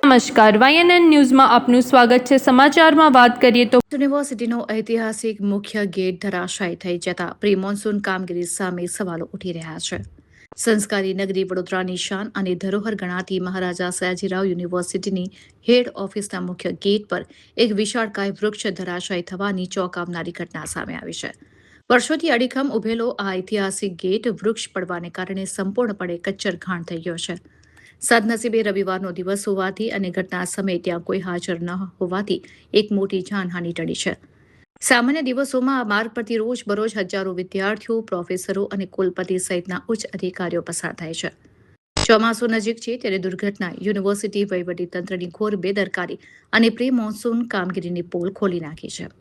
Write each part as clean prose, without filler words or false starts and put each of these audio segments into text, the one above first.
નમસ્કાર, YNN ન્યૂઝમાં આપનું સ્વાગત છે. સમાચારમાં વાત કરીએ તો યુનિવર્સિટીનો ઐતિહાસિક મુખ્ય ગેટ ધરાશાયી થઈ જતા પ્રી મોન્સૂન કામગીરી સામે સવાલો ઉઠી રહ્યા છે. સંસ્કારી નગરી વડોદરાની શાન અને ધરોહર ગણાતી મહારાજા સયાજીરાવ યુનિવર્સિટીની હેડ ઓફિસના મુખ્ય ગેટ પર એક વિશાળકાય વૃક્ષ ધરાશાયી થવાની ચોંકાવનારી ઘટના સામે આવી છે. વર્ષોથી અડીખમ ઉભેલો આ ઐતિહાસિક ગેટ વૃક્ષ પડવાને કારણે સંપૂર્ણપણે કચ્ચર ઘાણ થઈ ગયો છે. સદનસીબે રવિવારનો દિવસ હોવાથી અને ઘટના સમયે ત્યાં કોઈ હાજર ન હોવાથી એક મોટી જાનહાનિ ટળી છે. સામાન્ય દિવસોમાં આ માર્ગ પરથી રોજબરોજ હજારો વિદ્યાર્થીઓ, પ્રોફેસરો અને કુલપતિ સહિતના ઉચ્ચ અધિકારીઓ પસાર થાય છે. ચોમાસું નજીક છે ત્યારે દુર્ઘટના યુનિવર્સિટી વહીવટીતંત્રની ઘોર બેદરકારી અને પ્રી મોન્સૂન કામગીરીની પોલ ખોલી નાખી છે.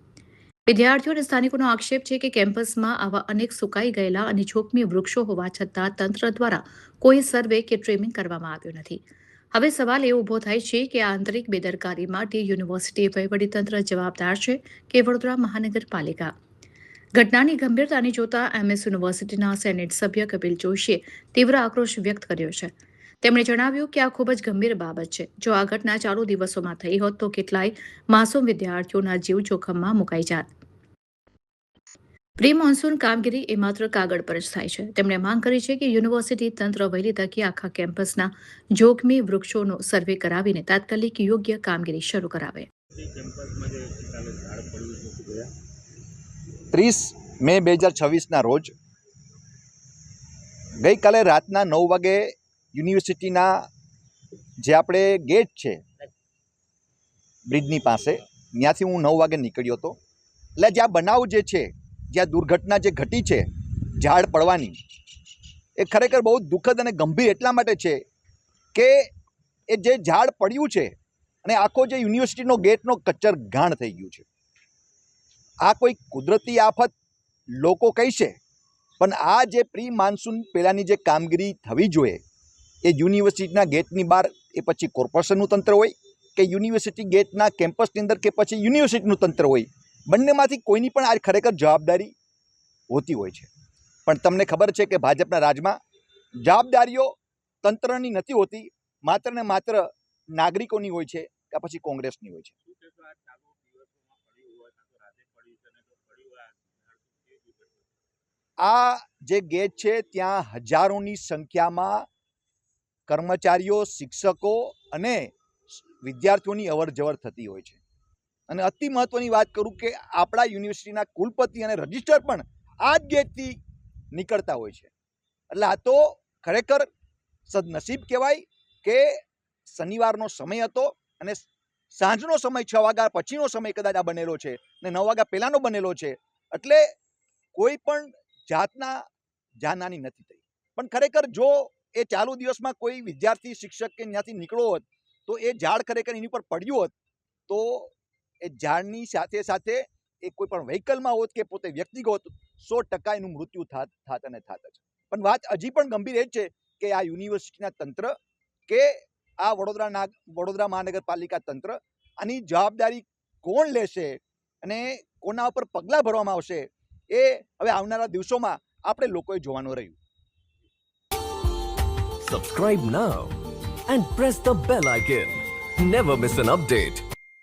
વિદ્યાર્થીઓ અને સ્થાનિકોનો આક્ષેપ છે કે કેમ્પસમાં આવા અનેક સુકાઈ ગયેલા અને જોખમી વૃક્ષો હોવા છતાં તંત્ર દ્વારા કોઈ સર્વે કે ટ્રીમિંગ કરવામાં આવ્યું નથી. હવે સવાલ એ ઊભો થાય છે કે આ આંતરિક બેદરકારી માટે યુનિવર્સિટી વહીવટીતંત્ર જવાબદાર છે કે વડોદરા મહાનગરપાલિકા? ઘટનાની ગંભીરતાને જોતા MS યુનિવર્સિટીના સેનેટ સભ્ય કપિલ જોશીએ તીવ્ર આક્રોશ વ્યક્ત કર્યો છે. તેમણે જણાવ્યું કે આ ખૂબ જ ગંભીર બાબત છે. જો આ ઘટના ચાલુ દિવસોમાં થઈ હોત તો કેટલાય માસૂમ વિદ્યાર્થીઓના જીવ જોખમમાં મુકાઈ જાત. પ્રી મોન્સૂન કામગીરી એ માત્ર કાગળ પર જ થાય છે. તેમણે માંગ કરી છે કે યુનિવર્સિટી તંત્ર વહેલી તકે આખા કેમ્પસના જોખમી વૃક્ષોનો સર્વે કરાવીને તાત્કાલિક યોગ્ય કામગીરી શરૂ કરાવે. 30 મે 2026ના રોજ ગઈકાલે રાતના 9 વાગે યુનિવર્સિટીના જે આપણે ગેટ છે બ્રિજની પાસે, ત્યાંથી હું 9 વાગે નીકળ્યો હતો. એટલે જ્યાં બનાવ જે છે, જ્યાં દુર્ઘટના જે ઘટી છે ઝાડ પડવાની, એ ખરેખર બહુ દુઃખદ અને ગંભીર એટલા માટે છે કે એ જે ઝાડ પડ્યું છે અને આખો જે યુનિવર્સિટીનો ગેટનો કચ્ચર ઘાણ થઈ ગયું છે. આ કોઈ કુદરતી આફત લોકો કહેશે, પણ આ જે પ્રી મોન્સૂન પહેલાંની જે કામગીરી થવી જોઈએ એ યુનિવર્સિટીના ગેટની બહાર, એ પછી કોર્પોરેશનનું તંત્ર હોય કે યુનિવર્સિટી ગેટના કેમ્પસની અંદર કે પછી યુનિવર્સિટીનું તંત્ર હોય, બંનેમાંથી કોઈની પણ આ ખરેખર જવાબદારી હોતી હોય છે. પણ તમને ખબર છે કે ભાજપના રાજમાં જવાબદારીઓ તંત્રની નથી હોતી, માત્ર ને માત્ર નાગરિકોની હોય છે કે પછી કોંગ્રેસની હોય છે. આ જે ગેટ છે ત્યાં હજારોની સંખ્યામાં કર્મચારીઓ, શિક્ષકો અને વિદ્યાર્થીઓની અવર જવર થતી હોય છે. અને અતિ મહત્વની વાત કરું કે આપણા યુનિવર્સિટીના કુલપતિ અને રજિસ્ટ્રાર પણ આ જ ગેટથી નીકળતા હોય છે. એટલે આ તો ખરેખર સદનસીબ કહેવાય કે શનિવારનો સમય હતો અને સાંજનો સમય, 6 વાગ્યા પછીનો સમય કદાચ આ બનેલો છે ને 9 વાગ્યા પહેલાંનો બનેલો છે. એટલે કોઈ પણ જાતના જાનહાની નથી થઈ. પણ ખરેખર જો એ ચાલુ દિવસમાં કોઈ વિદ્યાર્થી, શિક્ષક કે ત્યાંથી નીકળ્યો હોત તો એ ઝાડ ખરેખર એની પર પડ્યું હોત તો એ ઝાડની સાથે સાથે એ કોઈ પણ વ્હીકલમાં હોત કે પોતે વ્યક્તિગત 100% એનું મૃત્યુ થાત અને થાત જ. પણ વાત હજી પણ ગંભીર એ છે કે આ યુનિવર્સિટીના તંત્ર કે આ વડોદરા મહાનગરપાલિકા તંત્ર, આની જવાબદારી કોણ લેશે અને કોના ઉપર પગલાં ભરવામાં આવશે એ હવે આવનારા દિવસોમાં આપણે લોકોએ જોવાનું રહ્યું. Subscribe now and press the bell icon. Never miss an update.